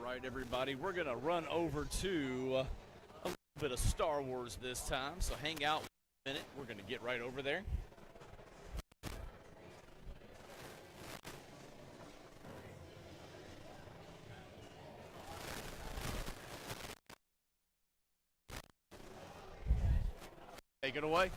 right, everybody, we're going to run over to a little bit of Star Wars this time, so hang out a minute. We're going to get right over there. Take it away.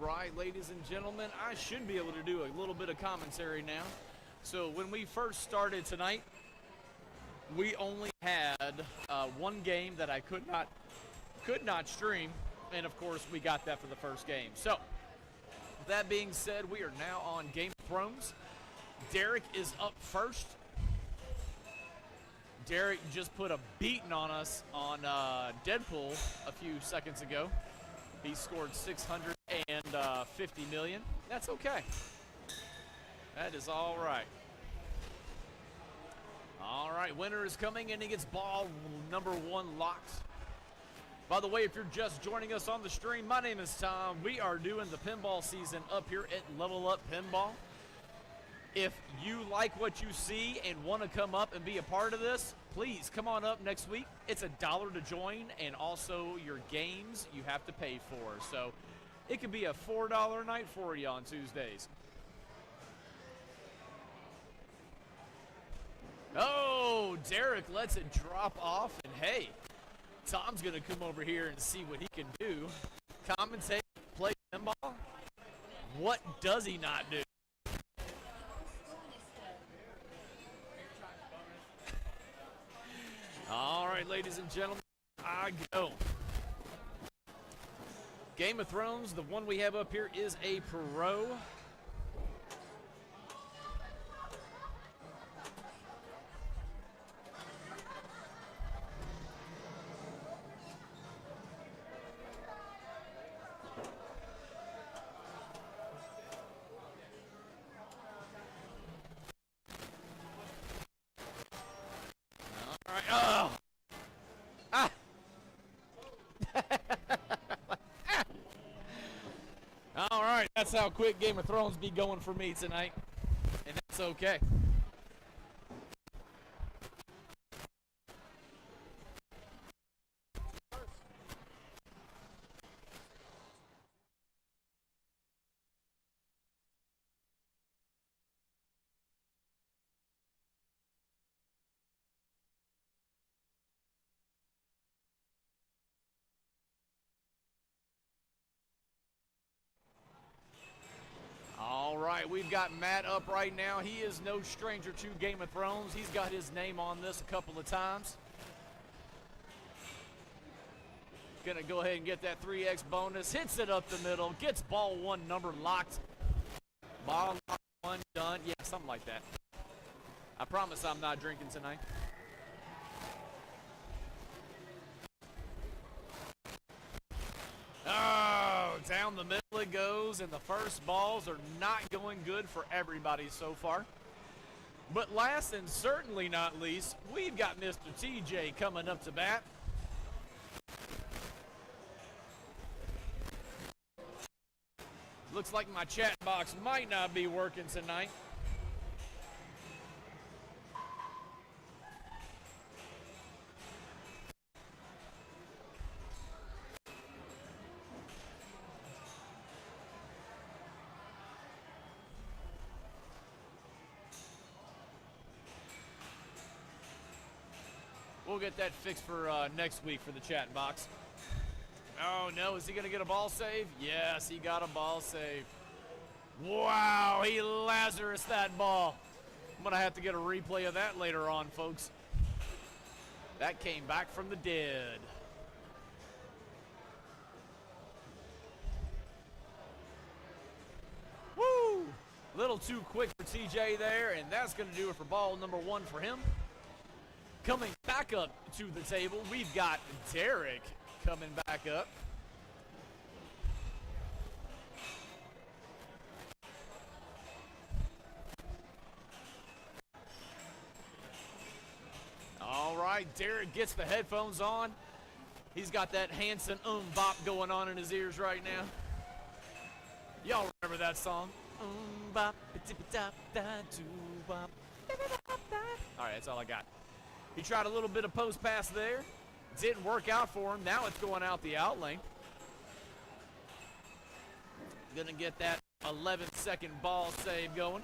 All right, ladies and gentlemen, I should be able to do a little bit of commentary now. So when we first started tonight, we only had one game that I could not stream, and of course we got that for the first game. So with that being said, we are now on Game of Thrones. Derek is up first. Derek just put a beating on us on Deadpool a few seconds ago. He scored 650 million. That's okay. That is all right. All right, winner is coming, and he gets ball number 1 locked. By the way, if you're just joining us on the stream, my name is Tom. We are doing the pinball season up here at Level Up Pinball. If you like what you see and want to come up and be a part of this, please come on up next week. It's $1 to join, and also your games you have to pay for. So it could be a $4 night for you on Tuesdays. Oh, Derek lets it drop off, and hey, Tom's going to come over here and see what he can do. Commentate, play pinball. What does he not do? All right, ladies and gentlemen, I go. Game of Thrones, the one we have up here is a pro. That's how quick Game of Thrones be going for me tonight, and that's okay. All right, we've got Matt up right now. He is no stranger to Game of Thrones. He's got his name on this a couple of times. Gonna go ahead and get that 3x bonus. Hits it up the middle. Gets ball 1 number locked. Ball locked, 1 done. Yeah, something like that. I promise I'm not drinking tonight. Oh, down the middle it goes, and the first balls are not going good for everybody so far. But last and certainly not least, we've got Mr. TJ coming up to bat. Looks like my chat box might not be working tonight. We'll get that fixed for next week for the chat box. Oh, no. Is he going to get a ball save? Yes, he got a ball save. Wow, he Lazarus that ball. I'm going to have to get a replay of that later on, folks. That came back from the dead. Woo! Little too quick for TJ there, and that's going to do it for ball number 1 for him. Coming back up to the table, we've got Derek coming back up. All right, Derek gets the headphones on. He's got that Hanson bop going on in his ears right now. Y'all remember that song? Bop, da, da, bop. All right, that's all I got. He tried a little bit of post pass there. Didn't work out for him. Now it's going out the out lane. Gonna get that 11-second ball save going.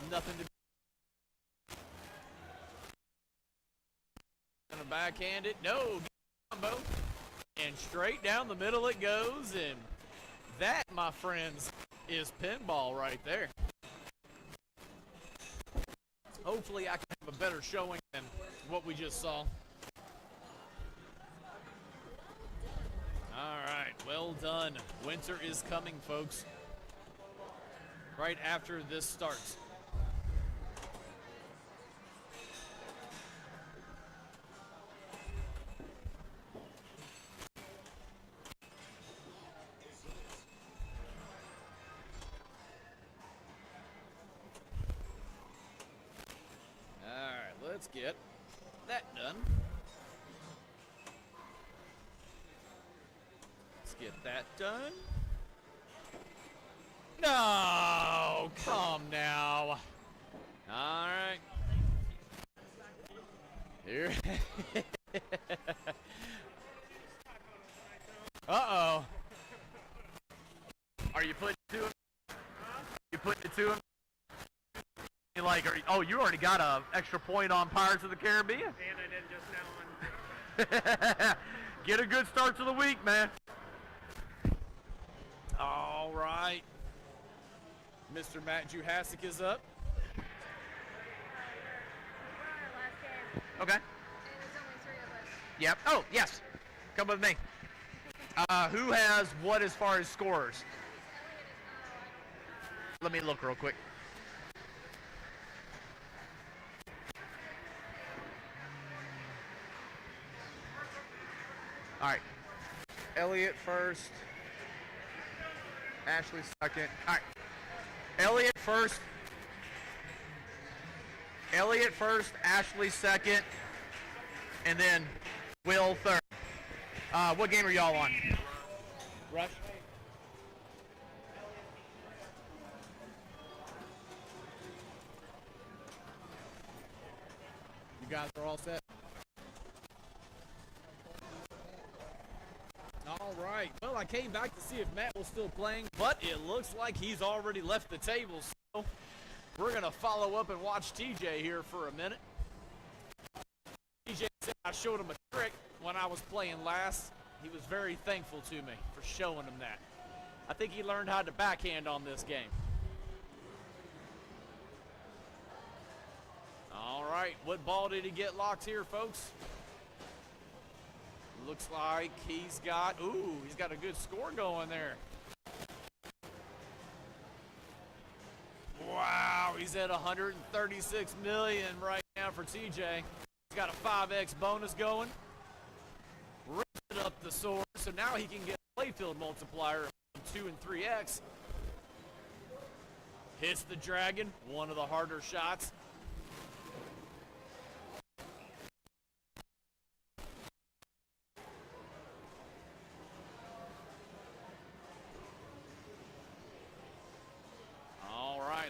Nothing to do. Gonna backhand it. No. Combo. And straight down the middle it goes, and that, my friends, is pinball right there. Hopefully I can have a better showing than what we just saw. All right, well done. Winter is coming, folks. Right after this starts. Let's get that done. Let's get that done. No, come now. All right. Here. Uh-oh. Are you putting it to him? You putting it to him? Like, oh, you already got an extra point on Pirates of the Caribbean? And I did just now on. Get a good start to the week, man. All right. Mr. Matt Juhasic is up. We're on our last game. Okay. And there's only 3 of us. Yep. Oh, yes. Come with me. Who has what as far as scorers? Let me look real quick. All right. Elliot first. Ashley second. All right. Elliot first. Elliot first. Ashley second. And then Will third. What game are y'all on? Rush. You guys are all set? All right. Well, I came back to see if Matt was still playing, but it looks like he's already left the table. So we're going to follow up and watch TJ here for a minute. TJ said I showed him a trick when I was playing last. He was very thankful to me for showing him that. I think he learned how to backhand on this game. All right. What ball did he get locked here, folks? Looks like he's got a good score going there. Wow, he's at 136 million right now for TJ. He's got a 5x bonus going. Ripping up the sword, so now he can get a playfield multiplier of 2 and 3x. Hits the dragon, one of the harder shots.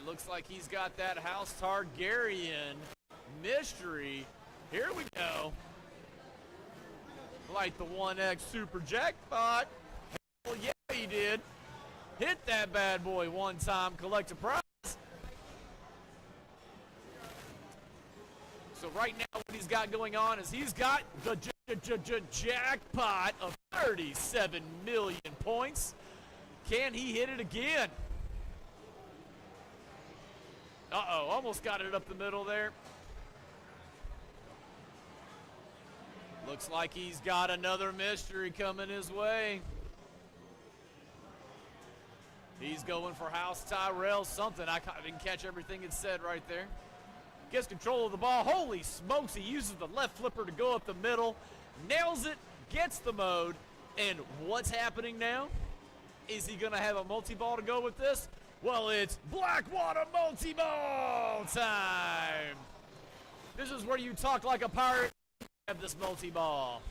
Looks like he's got that House Targaryen mystery. Here we go. Like the 1x super jackpot. Hell yeah, he did. Hit that bad boy one time, collect a prize. So right now what he's got going on is he's got the jackpot of 37 million points. Can he hit it again? Uh-oh, almost got it up the middle there. Looks like he's got another mystery coming his way. He's going for House Tyrell something. I didn't catch everything it said right there. Gets control of the ball. Holy smokes, he uses the left flipper to go up the middle. Nails it, gets the mode. And what's happening now? Is he going to have a multi-ball to go with this? Well, it's Blackwater multi-ball time. This is where you talk like a pirate. Have this multi-ball.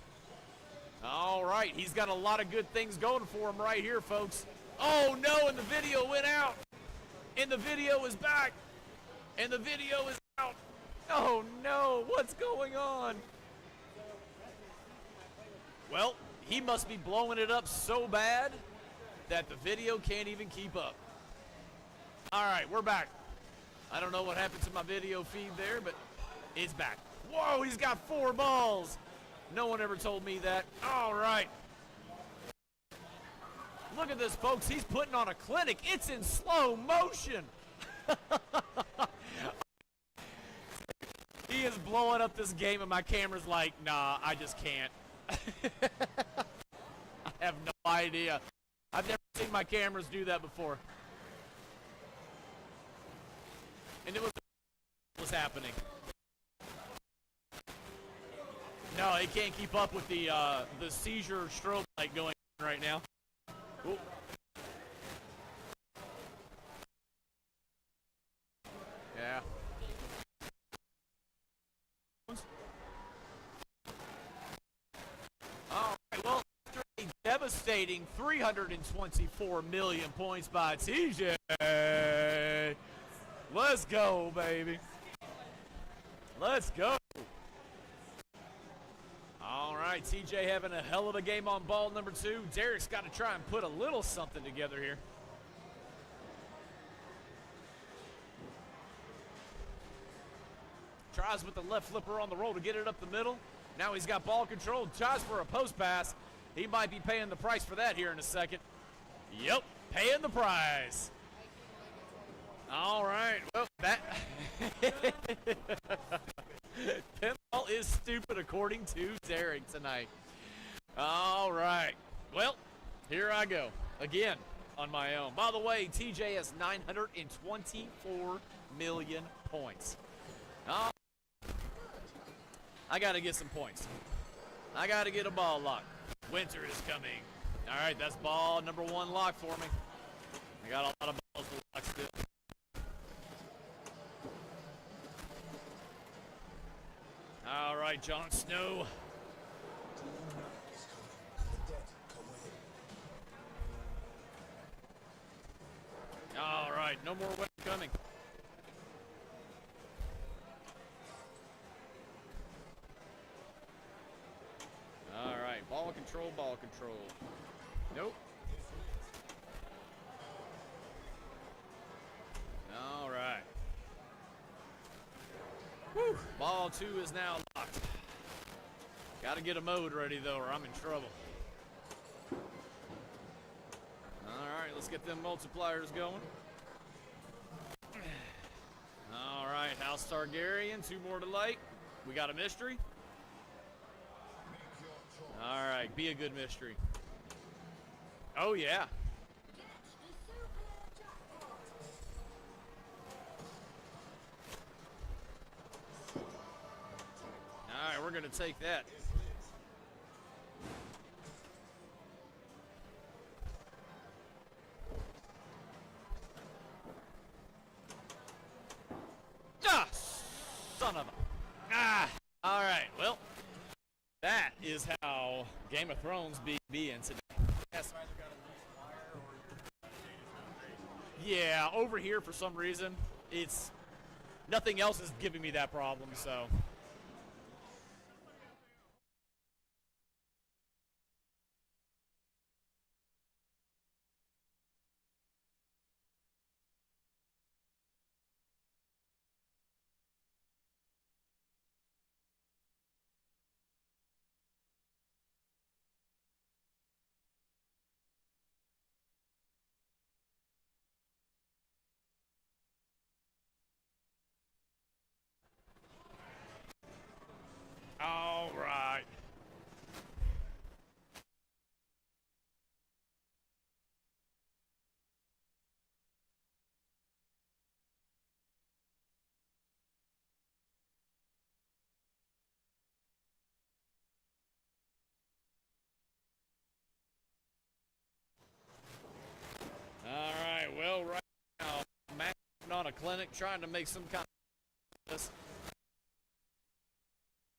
All right, he's got a lot of good things going for him right here, folks. Oh, no, and the video went out. And the video is back. And the video is out. Oh, no, what's going on? Well, he must be blowing it up so bad that the video can't even keep up. All right, we're back. I don't know what happened to my video feed there, but it's back. Whoa, he's got 4 balls. No one ever told me that. All right. Look at this, folks. He's putting on a clinic. It's in slow motion. He is blowing up this game, and my camera's like, nah, I just can't. I have no idea. I've never seen my cameras do that before. And it was happening. No, it can't keep up with the seizure strobe light going on right now. Ooh. Yeah. All right, well, after a devastating 324 million points by TJ. Let's go, baby. Let's go. All right, TJ having a hell of a game on ball number 2. Derek's got to try and put a little something together here. Tries with the left flipper on the roll to get it up the middle. Now he's got ball control. Tries for a post pass. He might be paying the price for that here in a second. Yep, paying the price. All right, well, that pinball is stupid according to Derek tonight. All right, well, here I go again on my own. By the way, TJ has 924 million points. I got to get some points. I got to get a ball lock. Winter is coming. All right, that's ball number 1 lock for me. I got a lot of balls to lock still. All right, Jon Snow. All right, no more wind coming. All right, ball control, ball control. Nope. All right. Whew. Ball 2 is now locked. Got to get a mode ready, though, or I'm in trouble. All right, let's get them multipliers going. All right, House Targaryen, 2 more to light. We got a mystery. All right, be a good mystery. Oh, yeah. All right, we're going to take that. Ah, son of a... Ah, all right, well, that is how Game of Thrones being today. Yes. Yeah, over here for some reason, it's... Nothing else is giving me that problem, so... All right. All right, well, right now, Matt on a clinic trying to make some kind of this.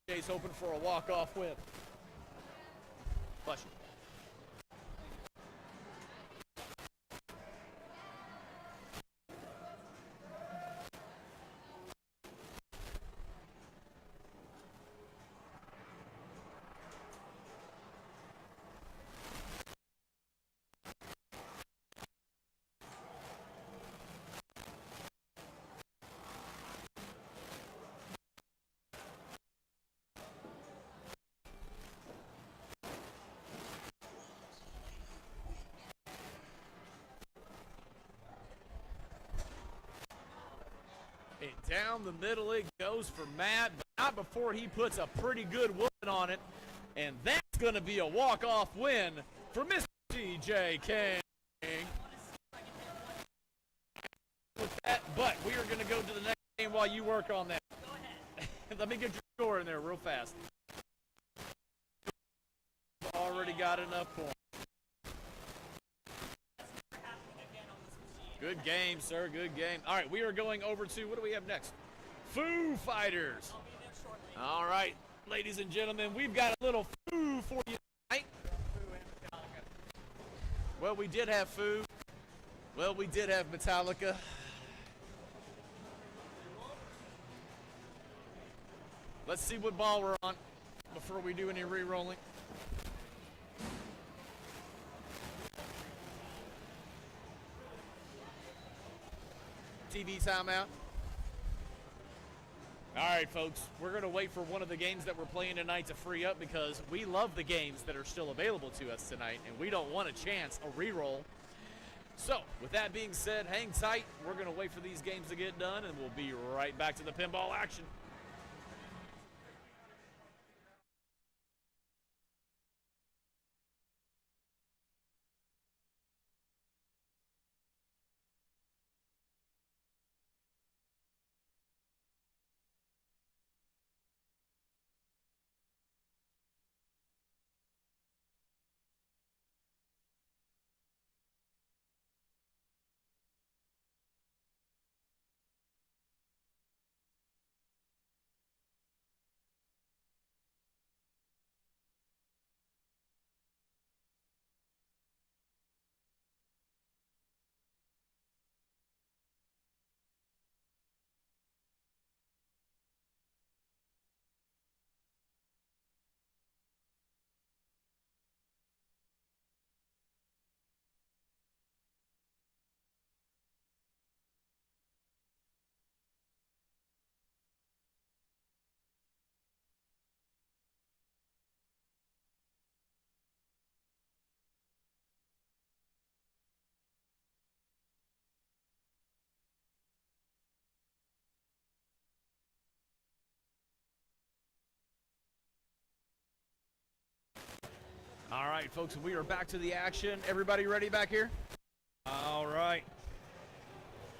Jay's hoping for a walk-off win. Bless you. And down the middle it goes for Matt, but not before he puts a pretty good whooping on it. And that's going to be a walk-off win for Mr. TJ King. With that, but we are going to go to the next game while you work on that. Go ahead. Let me get your score in there real fast. Already got enough points. Good game, sir. Good game. All right, we are going over to, what do we have next? Foo Fighters. All right, ladies and gentlemen, we've got a little Foo for you tonight. Well, we did have Foo. Well, we did have Metallica. Let's see what ball we're on before we do any re-rolling. TV timeout. All right, folks, we're going to wait for one of the games that we're playing tonight to free up because we love the games that are still available to us tonight, and we don't want a chance, a re-roll. So, with that being said, hang tight. We're going to wait for these games to get done, and we'll be right back to the pinball action. All right, folks, we are back to the action. Everybody ready back here? All right.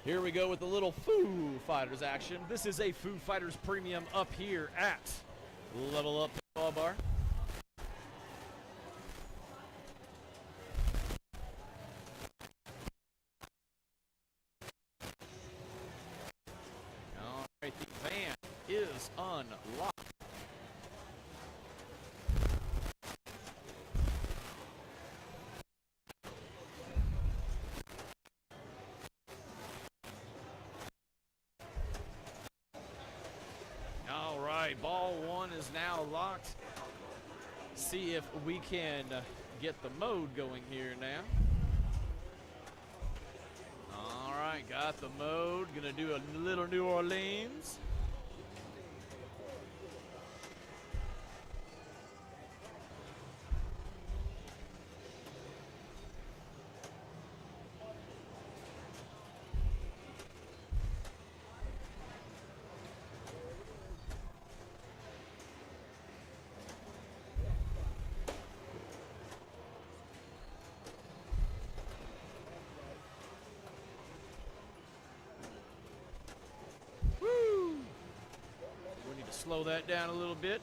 Here we go with the little Foo Fighters action. This is a Foo Fighters premium up here at Level Up Pinball Bar. All right, the van is unlocked. Ball one is now locked. See if we can get the mode going here now. All right, got the mode. Gonna do a little New Orleans. Slow that down a little bit.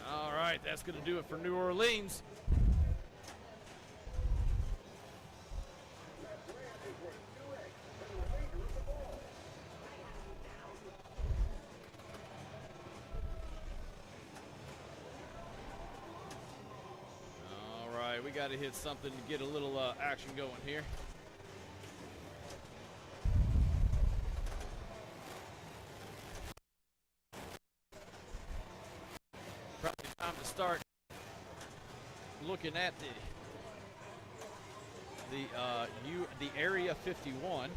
All right, that's going to do it for New Orleans. We got to hit something to get a little action going here. Probably time to start looking at the Area 51.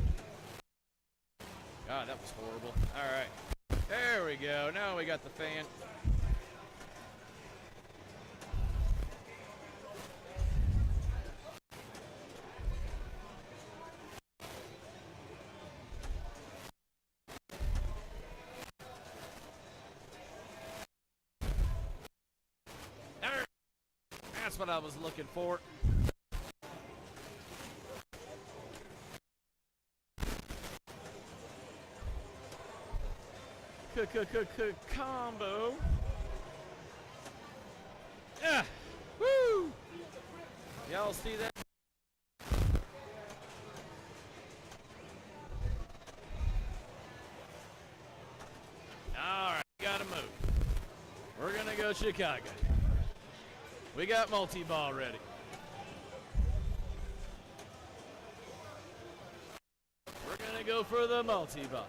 God, God, that was horrible. All right. There we go. Now we got the fan. There. That's what I was looking for. Combo. Ah, woo! Y'all see that? All right, gotta move. We're gonna go Chicago. We got multi-ball ready. We're gonna go for the multi-ball.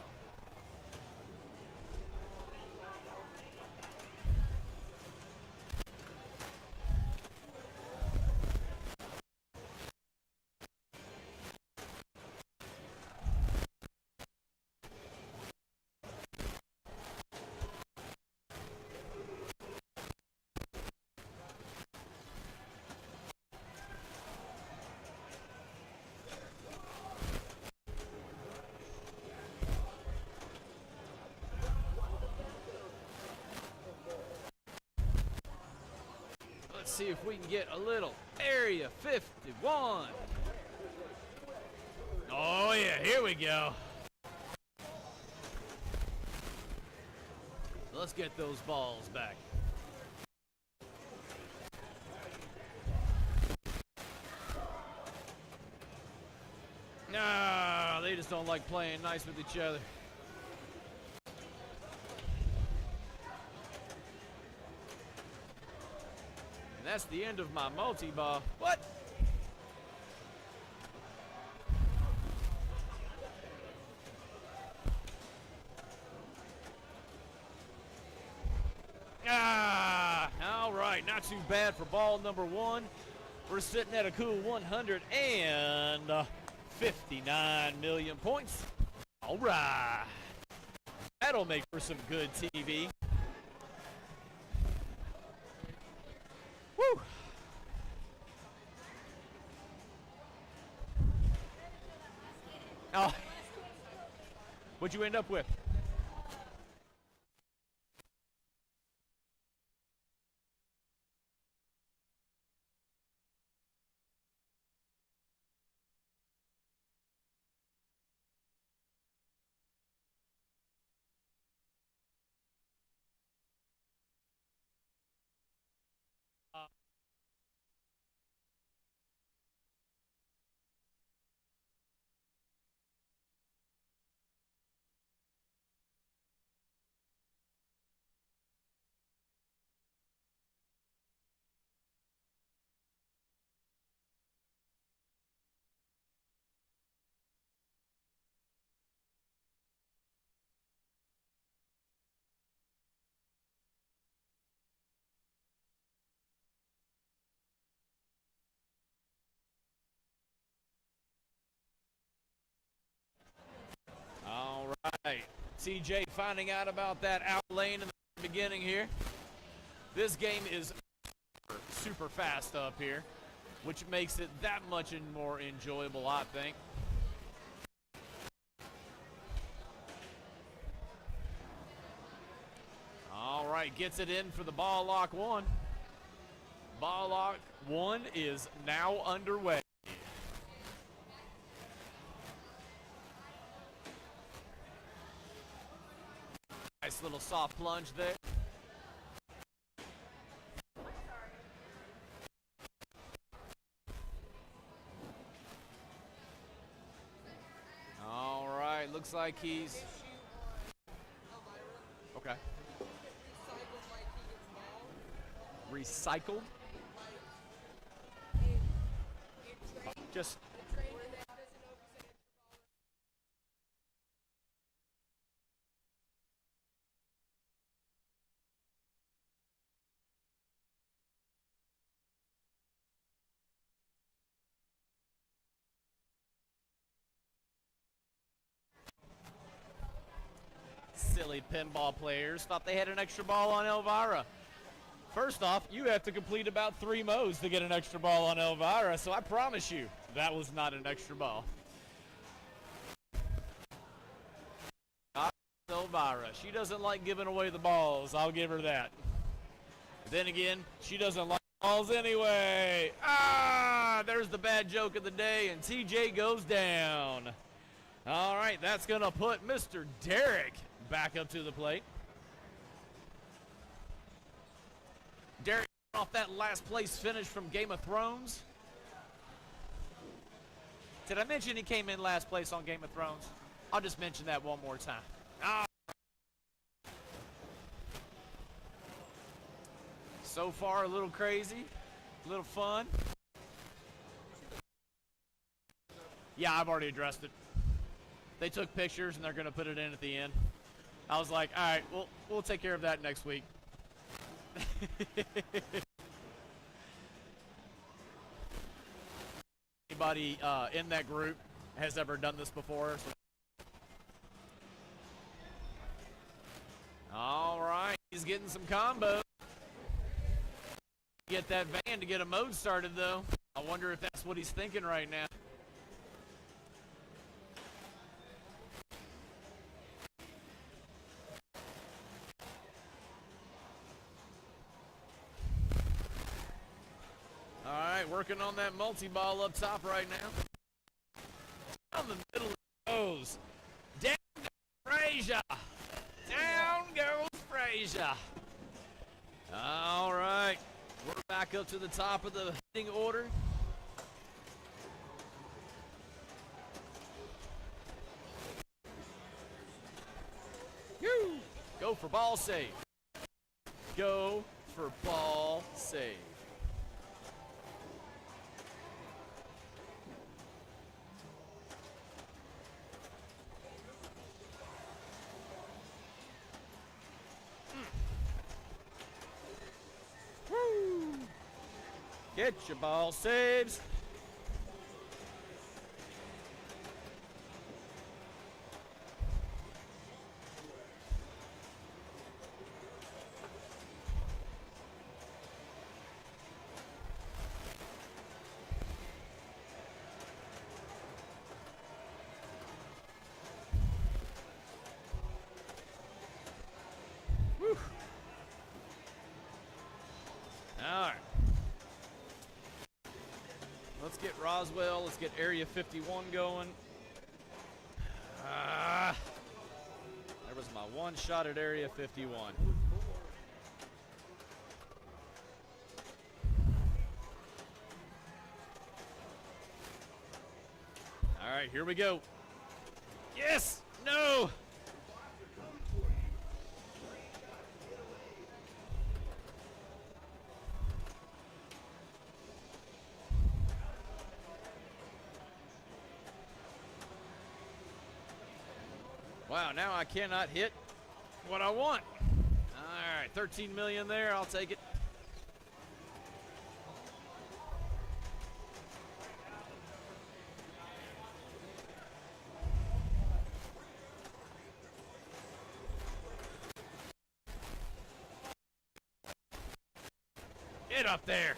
Let's see if we can get a little area 51. Oh yeah, here we go. Let's get those balls back. No, they just don't like playing nice with each other. And that's the end of my multi-ball. What? All right, not too bad for ball number one. We're sitting at a cool 159 million points. All right. That'll make for some good TV. Woo! Oh. What'd you end up with? All right. CJ finding out about that out lane in the beginning here. This game is super fast up here, which makes it that much more enjoyable, I think. All right, gets it in for the ball lock one. Ball lock one is now underway. Nice little soft plunge there. All right, looks like he's okay. Recycled? Just silly pinball players thought they had an extra ball on Elvira. First off, you have to complete about 3 modes to get an extra ball on Elvira, so I promise you, that was not an extra ball. Elvira, she doesn't like giving away the balls, I'll give her that. Then again, she doesn't like balls anyway. Ah, there's the bad joke of the day, and TJ goes down. All right, that's gonna put Mr. Derek back up to the plate. Derek off that last place finish from Game of Thrones. Did I mention he came in last place on Game of Thrones? I'll just mention that one more time. Oh. So far, a little crazy, a little fun. Yeah, I've already addressed it. They took pictures and they're going to put it in at the end. I was like, all right, we'll take care of that next week. Anybody in that group has ever done this before? All right, he's getting some combos. Get that van to get a mode started, though. I wonder if that's what he's thinking right now. All right, working on that multi-ball up top right now. Down the middle it goes. Down goes Frazier. Down goes Frazier. All right, we're back up to the top of the hitting order. Woo! Go for ball save. Go for ball save. Get your ball saves. Whew. All right. Let's get Roswell. Let's get Area 51 going. There was my one shot at Area 51. All right, here we go. Yes! No! Wow, now I cannot hit what I want. All right, 13 million there. I'll take it. Get up there.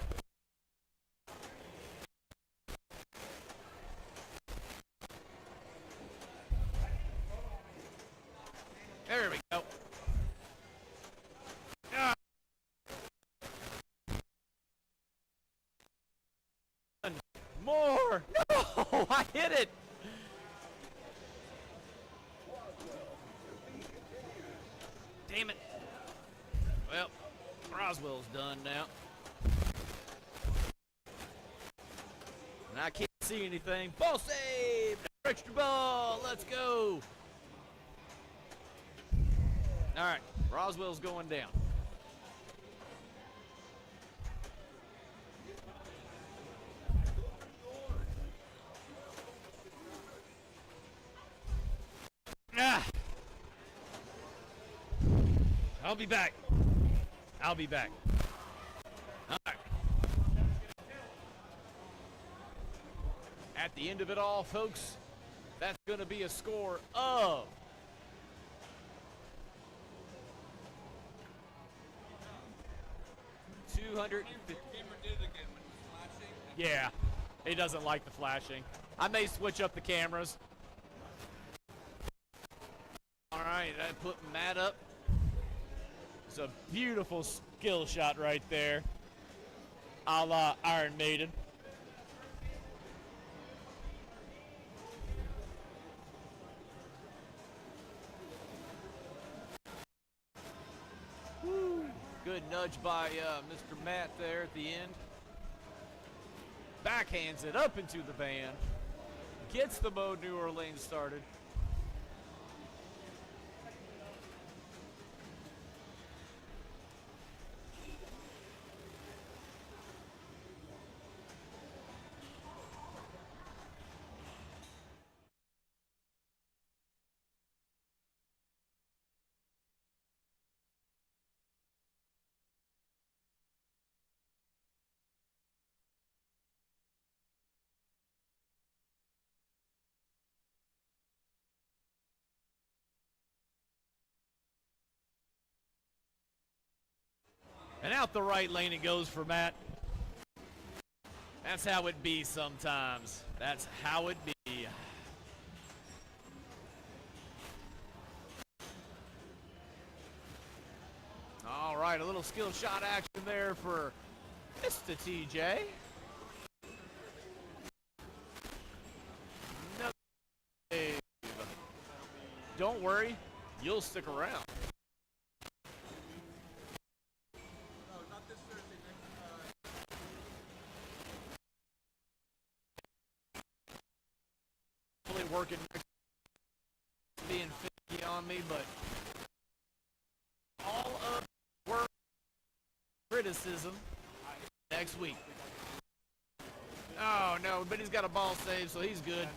There we go. Ah. More. No, I hit it. Damn it. Well, Roswell's done now. And I can't see anything. Ball save. Extra ball. Let's go. All right, Roswell's going down. I'll be back. I'll be back. All right. At the end of it all, folks, that's going to be a score of 250. Yeah, he doesn't like the flashing. I may switch up the cameras. All right, I put Matt up. It's a beautiful skill shot right there, a la Iron Maiden. Woo. Good nudge by Mr. Matt there at the end. Backhands it up into the van. Gets the Mode New Orleans started. And out the right lane it goes for Matt. That's how it be sometimes. That's how it be. All right, a little skill shot action there for Mr. TJ. No save. Don't worry, you'll stick around. Working being finicky on me, but all of work criticism next week. Oh no, but he's got a ball save, so he's good.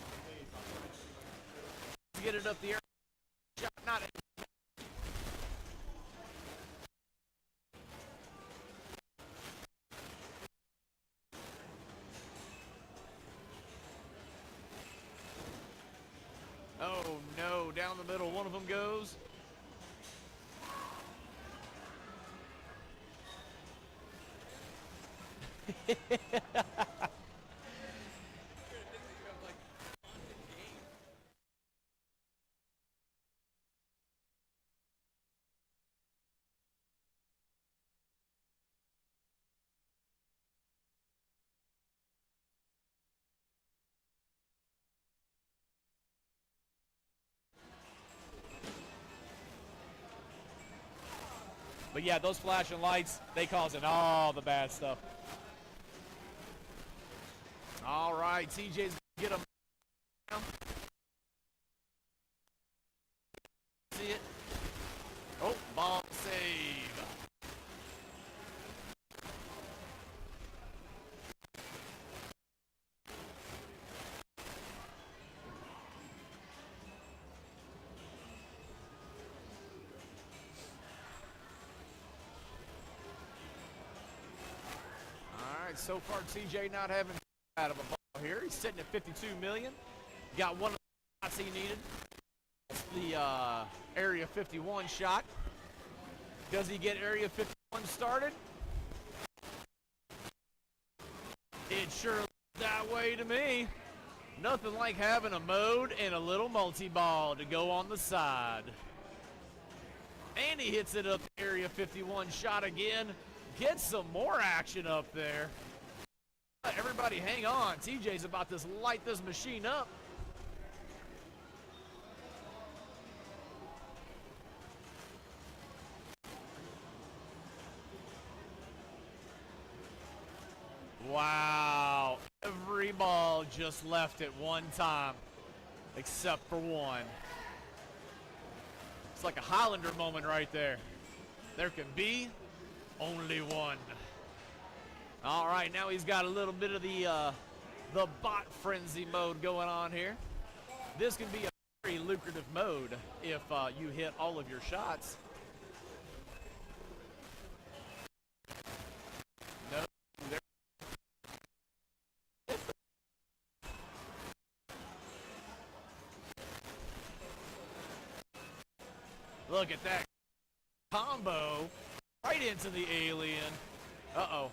Let's get it up the air. Shot, not oh no, down the middle, one of them goes. But yeah, those flashing lights, they causing all the bad stuff. All right, TJ's get him. See it? Oh, ball save. So far, TJ not having out of a ball here. He's sitting at 52 million. Got one of the shots he needed. That's the Area 51 shot. Does he get Area 51 started? It sure looks that way to me. Nothing like having a mode and a little multi-ball to go on the side. And he hits it up the Area 51 shot again. Gets some more action up there. Everybody hang on. TJ's about to light this machine up. Wow. Every ball just left at one time, except for one. It's like a Highlander moment right there. There can be only one. All right, now he's got a little bit of the bot frenzy mode going on here. This can be a very lucrative mode if you hit all of your shots. No, there. Look at that combo right into the alien. Uh-oh.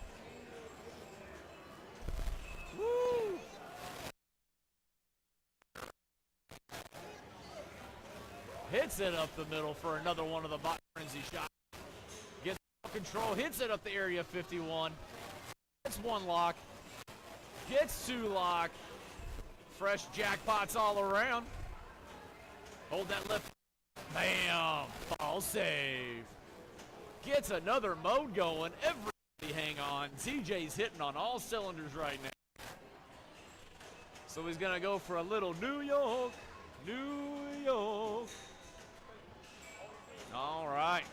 Woo! Hits it up the middle for another one of the bot frenzy shots. Gets control, hits it up the area 51. Gets one lock. Gets two lock. Fresh jackpots all around. Hold that left. Bam! Ball save. Gets another mode going. Everybody hang on. TJ's hitting on all cylinders right now. So he's going to go for a little New York. New York. All right.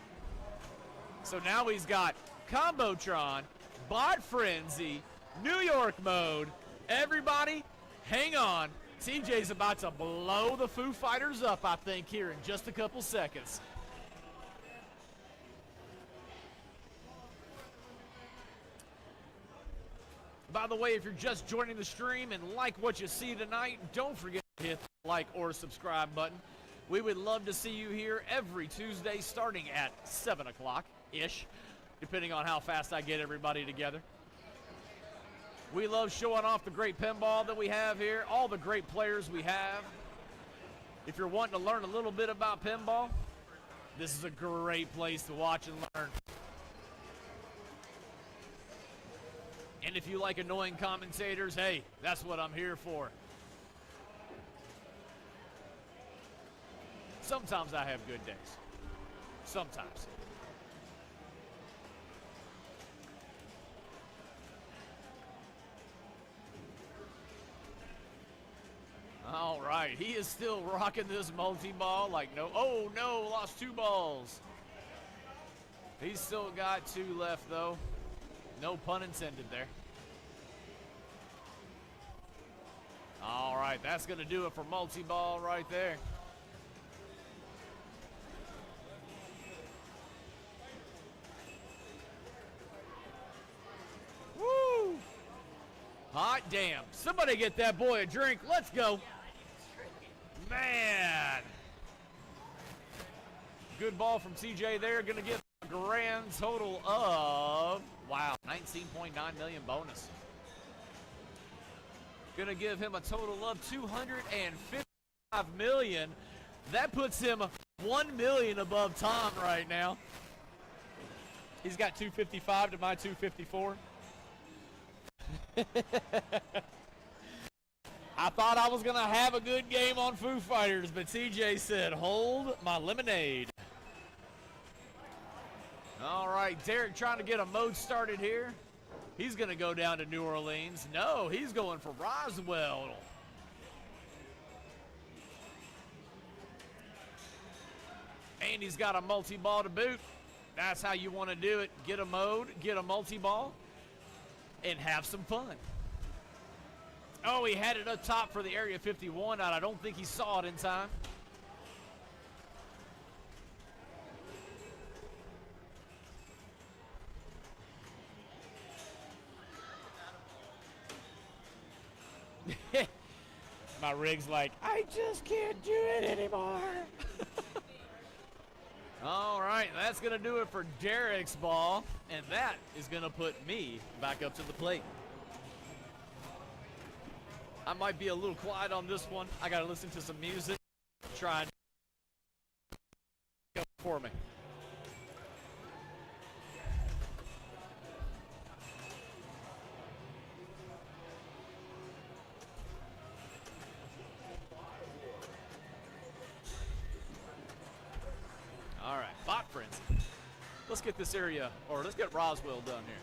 So now he's got Combotron, Bot Frenzy, New York mode. Everybody, hang on. TJ's about to blow the Foo Fighters up, I think, here in just a couple seconds. By the way, if you're just joining the stream and like what you see tonight, don't forget to hit the like or subscribe button. We would love to see you here every Tuesday starting at 7 o'clock-ish, depending on how fast I get everybody together. We love showing off the great pinball that we have here, all the great players we have. If you're wanting to learn a little bit about pinball, this is a great place to watch and learn. And if you like annoying commentators, hey, that's what I'm here for. Sometimes I have good days. Sometimes. All right, he is still rocking this multi-ball like no, oh no, lost 2 balls. He's still got 2 left though. No pun intended there. All right, that's gonna do it for multi-ball right there. Woo! Hot damn. Somebody get that boy a drink. Let's go. Man. Good ball from TJ there. Going to get a grand total of, wow, 19.9 million bonus. Going to give him a total of 255 million. That puts him 1 million above Tom right now. He's got 255 to my 254. I thought I was going to have a good game on Foo Fighters, but TJ said, hold my lemonade. All right, Derek trying to get a mode started here. He's going to go down to New Orleans. No, he's going for Roswell. And he's got a multi-ball to boot. That's how you want to do it. Get a mode, get a multi-ball, and have some fun. Oh, he had it up top for the Area 51, and I don't think he saw it in time. My rig's like, I just can't do it anymore. All right, that's going to do it for Derek's ball, and that is going to put me back up to the plate. I might be a little quiet on this one. I got to listen to some music. Try and go for me. All right, bot frenzy. Let's get this area, or let's get Roswell done here.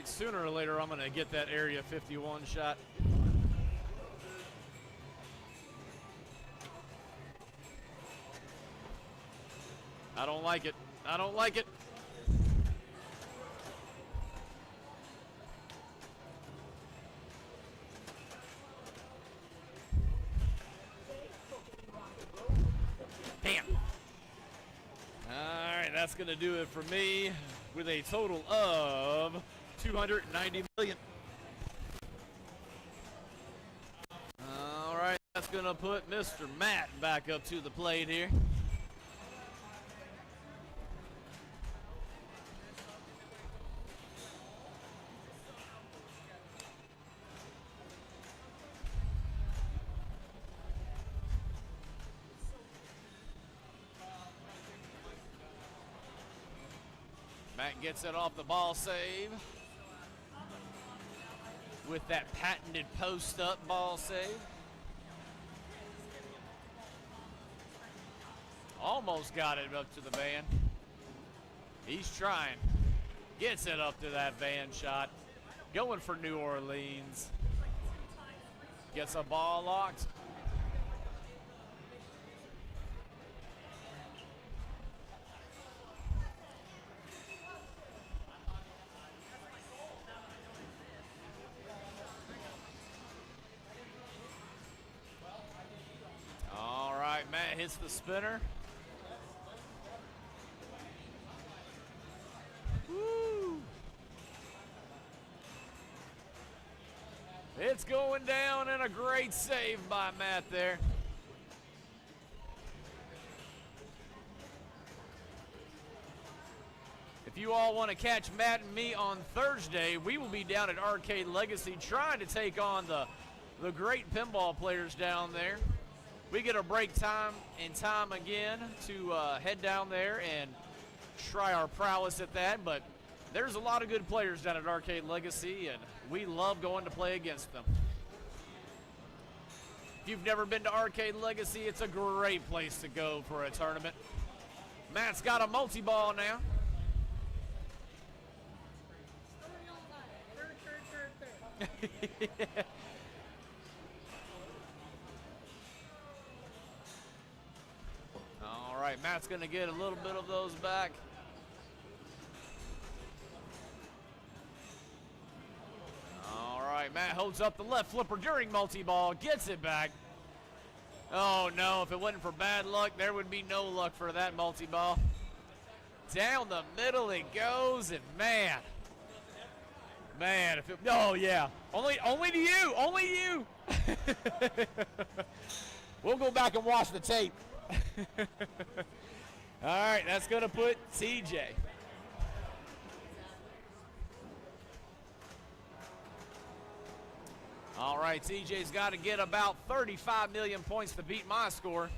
Sooner or later, I'm going to get that Area 51 shot. I don't like it. I don't like it. that's going to do it for me with a total of $290 million. All right, that's going to put Mr. Matt back up to the plate here. Matt gets it off the ball save with that patented post-up ball save. Almost got it up to the van. He's trying. Gets it up to that van shot. Going for New Orleans. Gets a ball locked. All right, Matt hits the spinner. Woo! It's going down, and a great save by Matt there. If you all want to catch Matt and me on Thursday, we will be down at Arcade Legacy trying to take on the great pinball players down there. We get a break time and time again to head down there and try our prowess at that, but there's a lot of good players down at Arcade Legacy, and we love going to play against them. If you've never been to Arcade Legacy, it's a great place to go for a tournament. Matt's got a multi-ball now. Yeah. All right, Matt's going to get a little bit of those back. All right, Matt holds up the left flipper during multi-ball, gets it back. Oh, no, if it wasn't for bad luck, there would be no luck for that multi-ball. Down the middle it goes, and man, if it, oh, yeah, only to you, only you. We'll go back and watch the tape. All right, that's going to put TJ. All right, TJ's got to get about 35 million points to beat my score.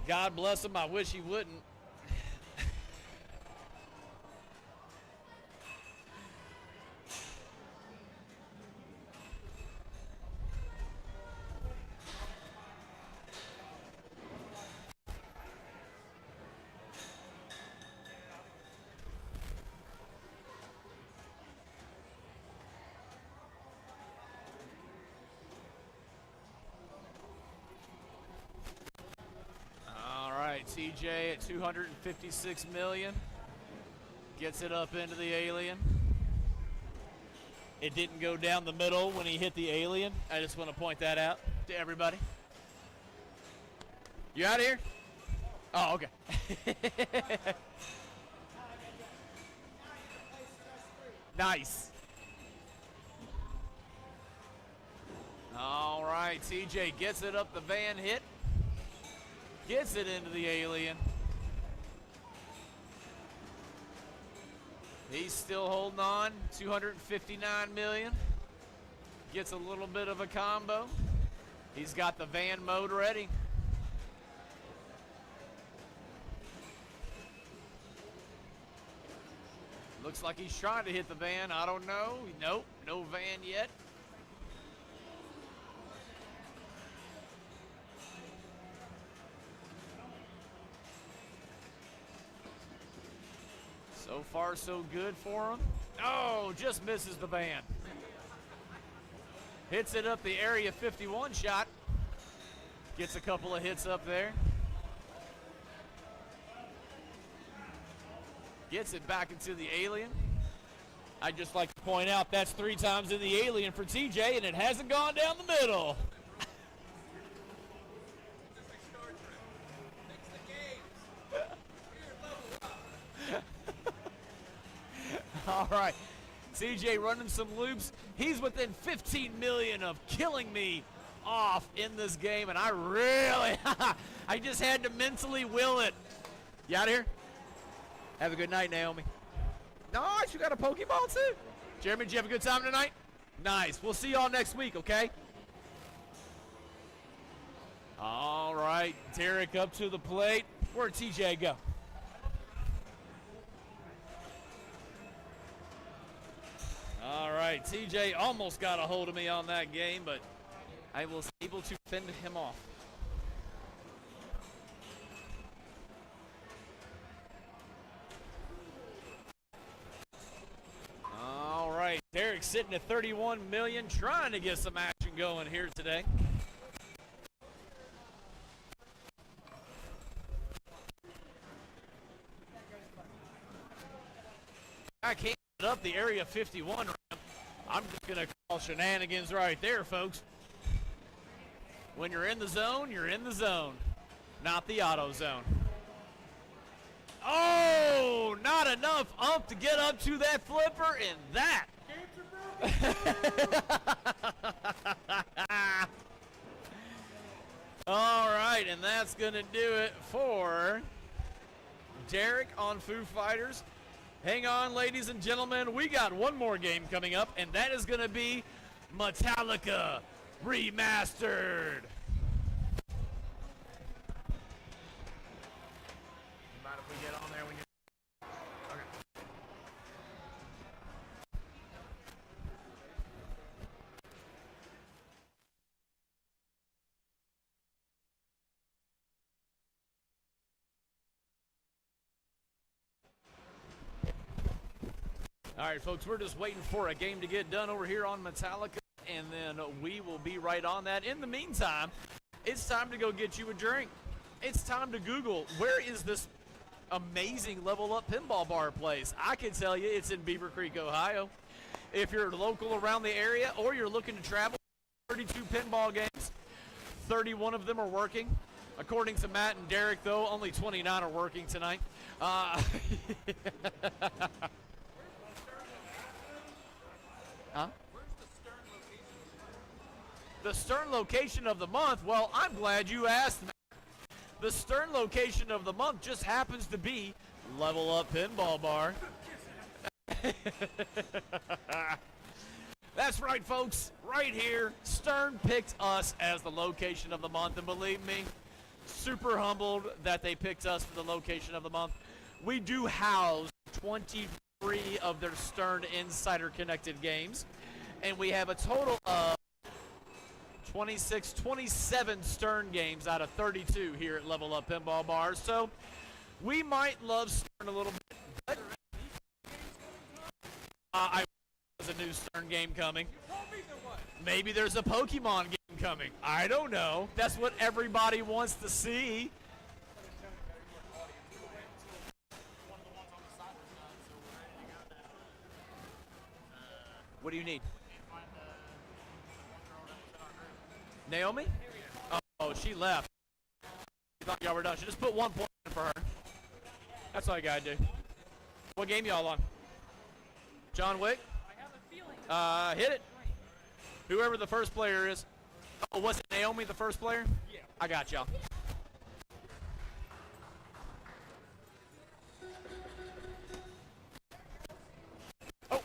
God bless him, I wish he wouldn't. TJ at 256 million. Gets it up into the alien. It didn't go down the middle when he hit the alien. I just want to point that out to everybody. You out of here? Oh, okay. Nice. All right, TJ gets it up the van hit. Gets it into the alien. He's still holding on, 259 million. Gets a little bit of a combo. He's got the van mode ready. Looks like he's trying to hit the van. I don't know. Nope, no van yet. So far, so good for him. Oh, just misses the van. Hits it up the area 51 shot. Gets a couple of hits up there. Gets it back into the alien. I'd just like to point out that's 3 times in the alien for TJ, and it hasn't gone down the middle. All right. CJ running some loops. He's within 15 million of killing me off in this game, and I really, I just had to mentally will it. You out of here? Have a good night, Naomi. Nice, you got a Pokeball too. Jeremy, did you have a good time tonight? Nice. We'll see y'all next week, okay? All right, Derek up to the plate. Where'd TJ go? All right, TJ almost got a hold of me on that game, but I was able to fend him off. All right, Derek's sitting at 31 million, trying to get some action going here today. I can't get up the Area 51 ramp. I'm just going to call shenanigans right there, folks. When you're in the zone, you're in the zone, not the auto zone. Oh, not enough ump to get up to that flipper, and that. All right, and that's going to do it for Derek on Foo Fighters. Hang on, ladies and gentlemen. We got one more game coming up, and that is going to be Metallica Remastered. Mind if we get on there when you're... Okay. All right, folks, we're just waiting for a game to get done over here on Metallica, and then we will be right on that. In the meantime, it's time to go get you a drink. It's time to Google, where is this amazing Level Up Pinball Bar place? I can tell you it's in Beaver Creek, Ohio. If you're local around the area or you're looking to travel, 32 pinball games, 31 of them are working. According to Matt and Derek, though, only 29 are working tonight. Huh? The Stern location of the month? Well, I'm glad you asked. The Stern location of the month just happens to be Level Up Pinball Bar. That's right, folks. Right here, Stern picked us as the location of the month, and believe me, super humbled that they picked us for the location of the month. We do house 23 of their Stern Insider Connected games, and we have a total of 27 Stern games out of 32 here at Level Up Pinball Bar. So we might love Stern a little bit, but there's a new Stern game coming. Maybe there's a Pokemon game coming. I don't know. That's what everybody wants to see. What do you need? Naomi? Oh, she left. She thought y'all were done. She just put 1 point in for her. That's all I gotta do. What game y'all on? John Wick? I have a feeling. Hit it. Whoever the first player is. Oh, was it Naomi the first player? Yeah. I got y'all. Oh.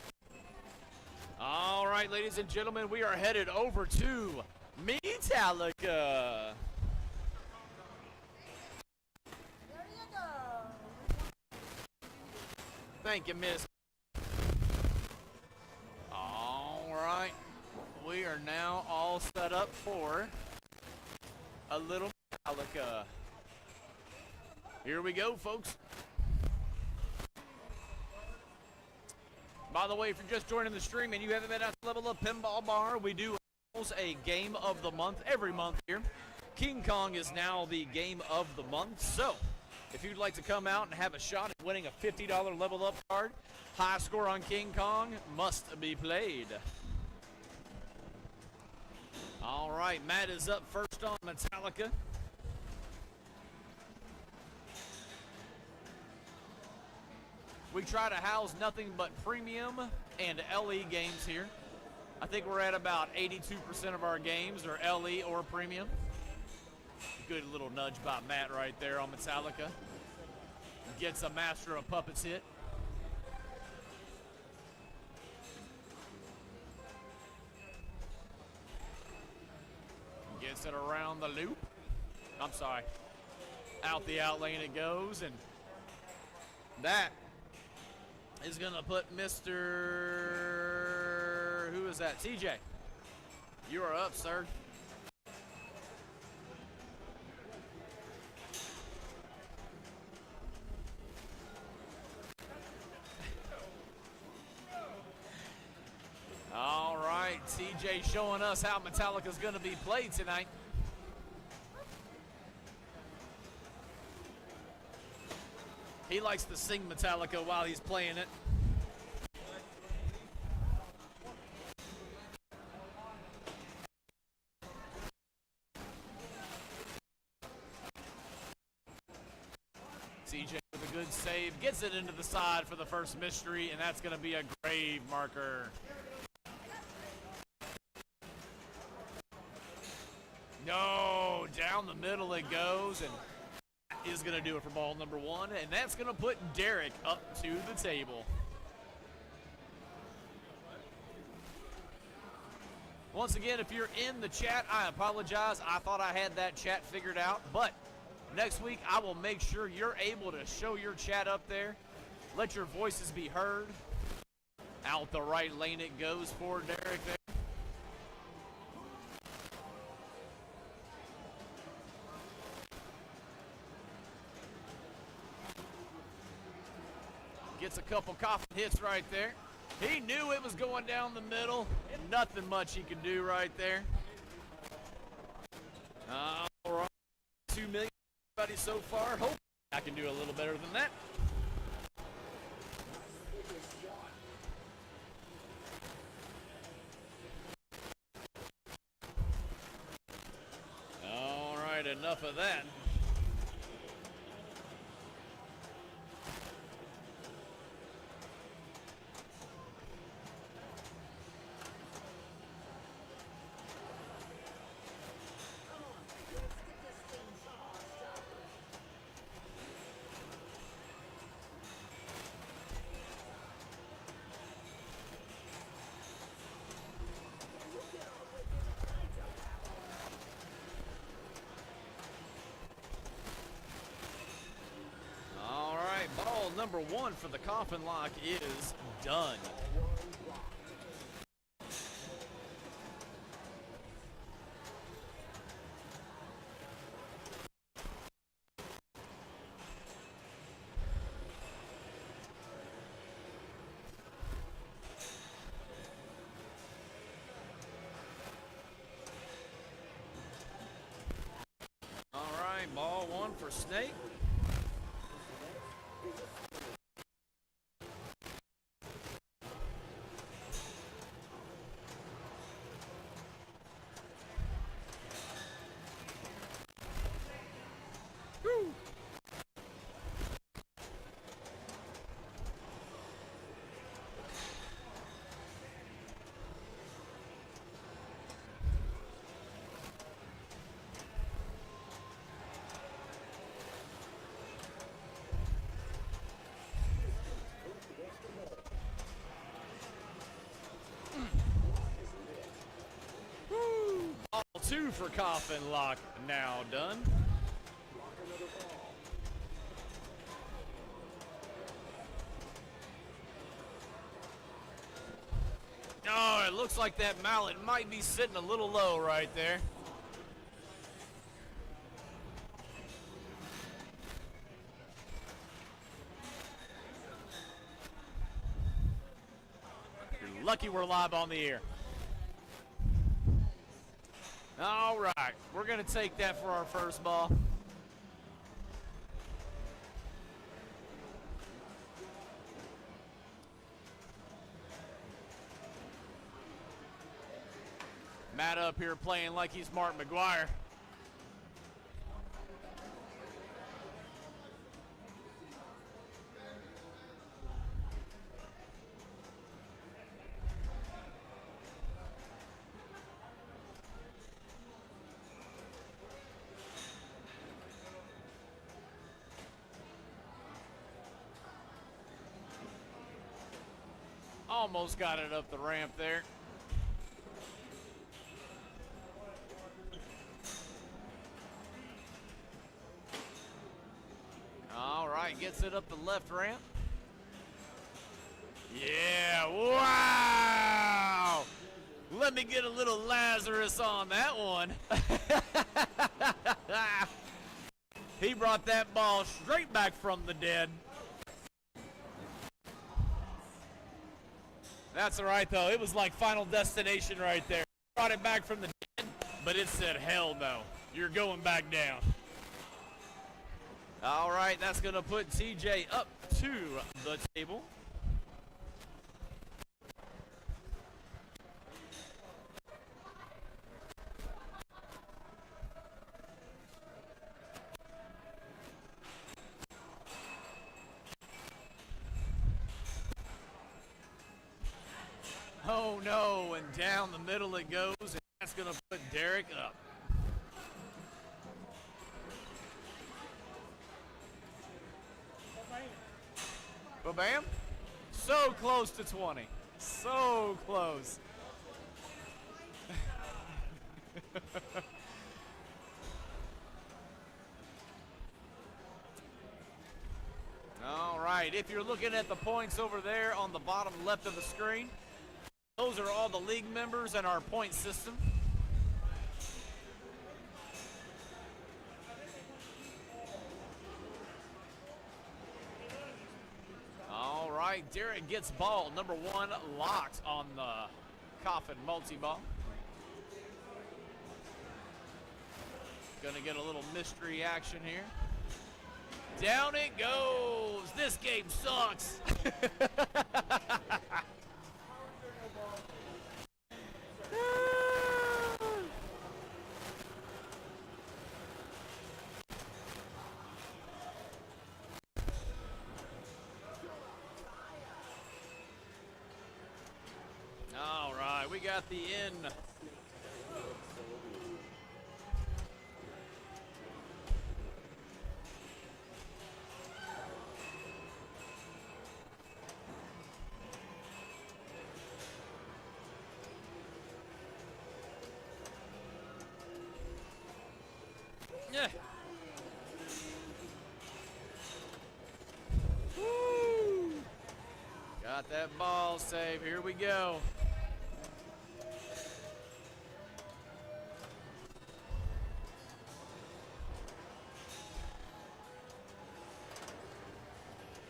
All right, ladies and gentlemen, we are headed over to Metallica. There you go. Thank you, miss. All right. We are now all set up for a little Metallica. Here we go, folks. By the way, if you're just joining the stream and you haven't been at the Level Up Pinball Bar, we do a game of the month every month here. King Kong is now the game of the month. So if you'd like to come out and have a shot at winning a $50 Level Up card, high score on King Kong must be played. All right, Matt is up first on Metallica. We try to house nothing but premium and LE games here. I think we're at about 82% of our games are LE or premium. Good little nudge by Matt right there on Metallica. Gets a Master of Puppets hit. Gets it around the loop. I'm sorry. Out the out lane it goes, and that is going to put Mr. Who is that? TJ. You are up, sir. All right, TJ showing us how Metallica's going to be played tonight. He likes to sing Metallica while he's playing it. TJ with a good save, gets it into the side for the first mystery, and that's going to be a grave marker. No, down the middle it goes, and that is going to do it for ball number one, and that's going to put Derek up to the table. Once again, if you're in the chat, I apologize. I thought I had that chat figured out, but next week I will make sure you're able to show your chat up there. Let your voices be heard. Out the right lane it goes for Derek there. Gets a couple coffin hits right there. He knew it was going down the middle. Nothing much he could do right there. All right. 2 million everybody so far. Hope I can do a little better than that. All right, enough of that. Number one for the coffin lock is done. All right, ball one for Snake. Two for coffin lock now done. Oh, it looks like that mallet might be sitting a little low right there. You're lucky we're live on the air. All right, we're going to take that for our first ball. Matt up here playing like he's Mark McGuire. Almost got it up the ramp there. All right, gets it up the left ramp. Yeah, wow! Let me get a little Lazarus on that one. He brought that ball straight back from the dead. That's all right, though. It was like Final Destination right there. Brought it back from the dead, but it said, hell no. You're going back down. All right, that's going to put TJ up to the table. Oh no, and down the middle it goes, and that's going to put Derek up. Ba-bam. So close to 20. So close. All right, if you're looking at the points over there on the bottom left of the screen, those are all the league members and our point system. All right, Derek gets ball number 1 locked on the coffin multi-ball. Gonna get a little mystery action here. Down it goes. This game sucks. All right, we got the in. Yeah. Woo. Got that ball save. Here we go.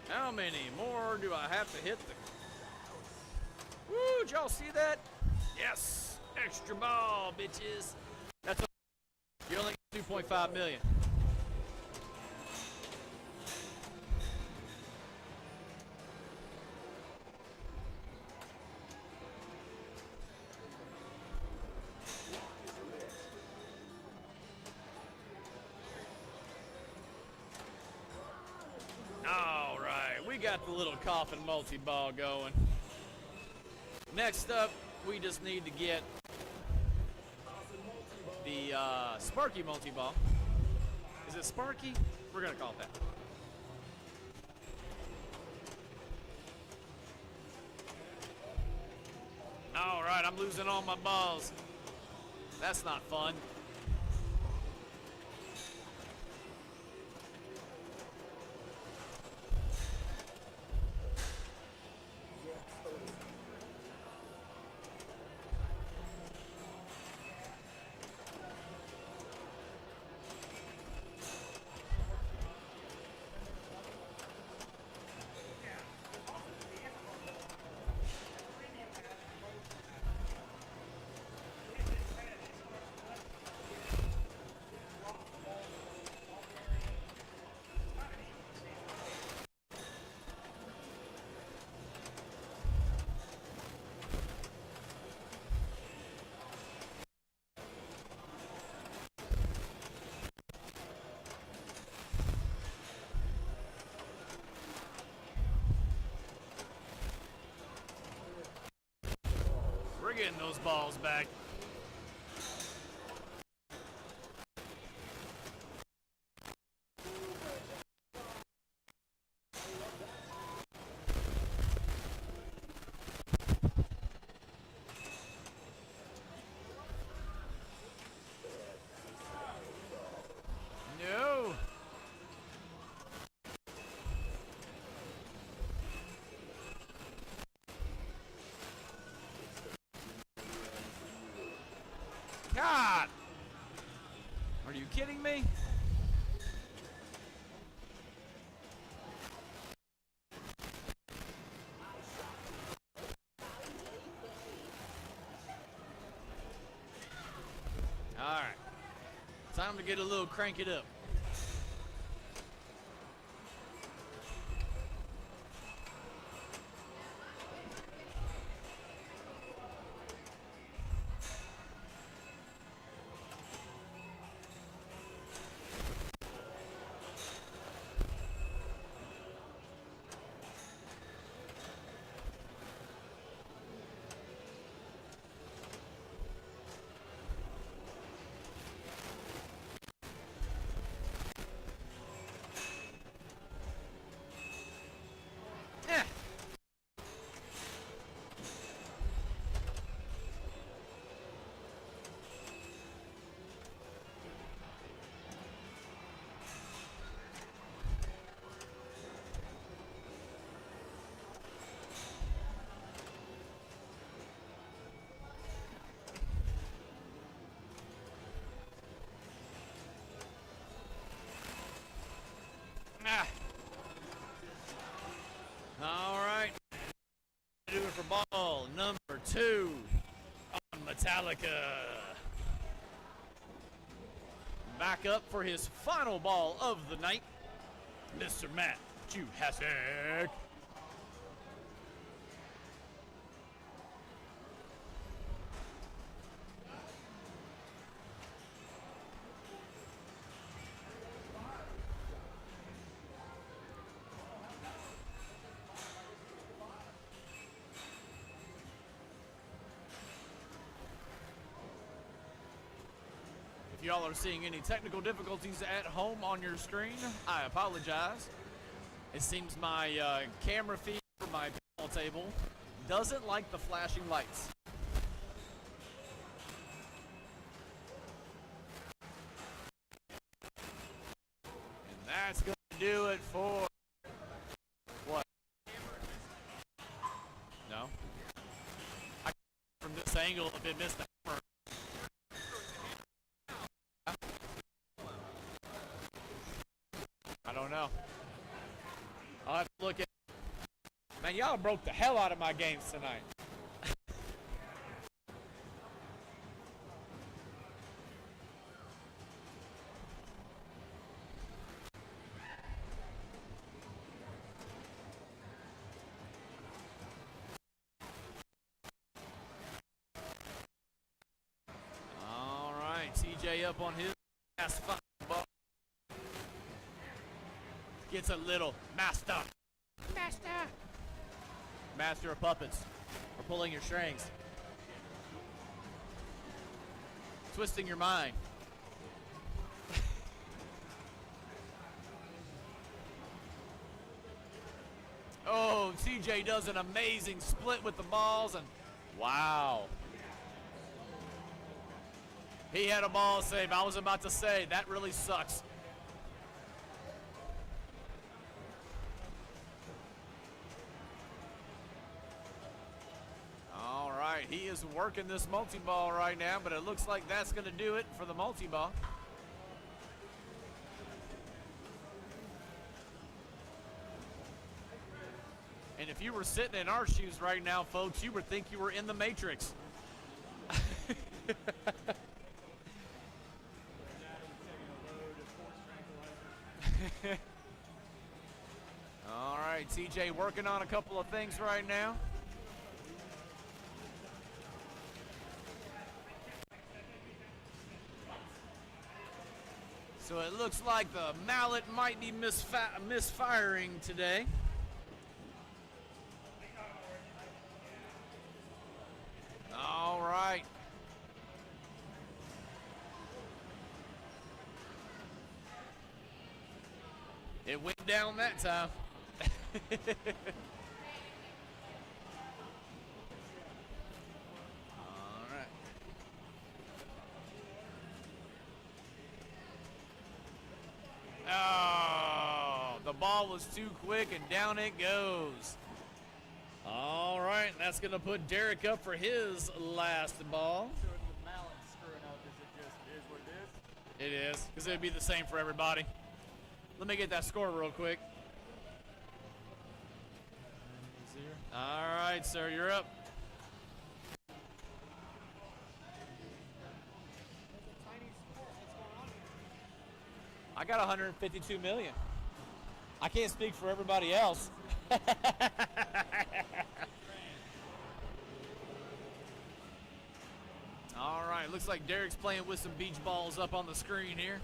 How many more do I have to hit the... Woo, did y'all see that? Yes, extra ball, bitches. That's you only get 2.5 million. All right, we got the little coffin multi-ball going. Next up, we just need to get the Sparky multi-ball. Is it Sparky? We're gonna call it that. All right, I'm losing all my balls. That's not fun. We're getting those balls back. God! Are you kidding me? All right. Time to get a little crank it up. All right. Do it for ball number 2 on Metallica. Back up for his final ball of the night, Mr. Matt Juhasek. If y'all are seeing any technical difficulties at home on your screen, I apologize. It seems my camera feed for my pinball table doesn't like the flashing lights. And that's going to do it for what? No? I from this angle if it missed the hammer. I don't know. I'll have to look at. Man, y'all broke the hell out of my games tonight. All right, TJ up on his last five ball. Gets a little master. Master of puppets. Or pulling your strings. Twisting your mind. Oh, TJ does an amazing split with the balls and wow. He had a ball save. I was about to say, that really sucks. He is working this multi-ball right now, but it looks like that's going to do it for the multi-ball. And if you were sitting in our shoes right now, folks, you would think you were in the Matrix. All right, TJ working on a couple of things right now. So it looks like the mallet might be misfiring today. All right. It went down that time. Oh, the ball was too quick and down it goes. All right, that's going to put Derek up for his last ball. The mallet screwing up his It is, because it would be the same for everybody. Let me get that score real quick. All right, sir, you're up. I got 152 million. I can't speak for everybody else. All right, looks like Derek's playing with some beach balls up on the screen here.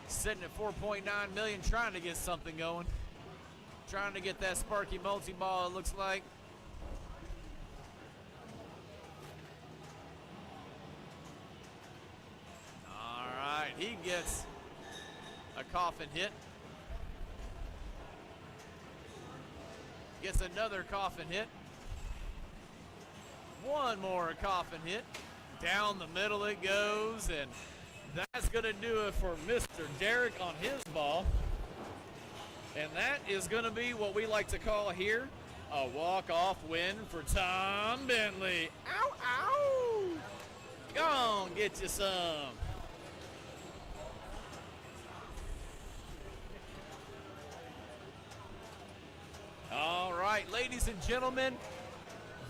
Sitting at 4.9 million, trying to get something going. Trying to get that Sparky multi-ball, it looks like. All right, he gets a coffin hit. Gets another coffin hit. One more coffin hit. Down the middle it goes, and that's going to do it for Mr. Derek on his ball. And that is going to be what we like to call here a walk-off win for Tom Bentley. Ow, ow! Go on, get you some. All right, ladies and gentlemen,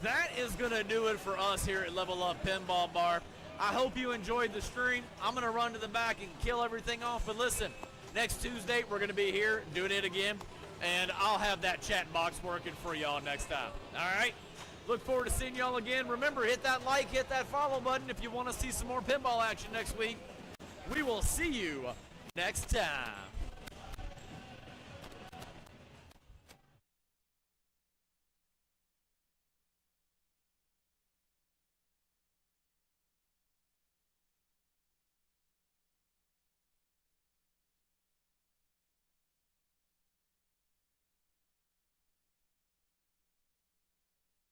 that is going to do it for us here at Level Up Pinball Bar. I hope you enjoyed the stream. I'm going to run to the back and kill everything off. But listen, next Tuesday, we're going to be here doing it again. And I'll have that chat box working for y'all next time. All right? Look forward to seeing y'all again. Remember, hit that like, hit that follow button if you want to see some more pinball action next week. We will see you next time.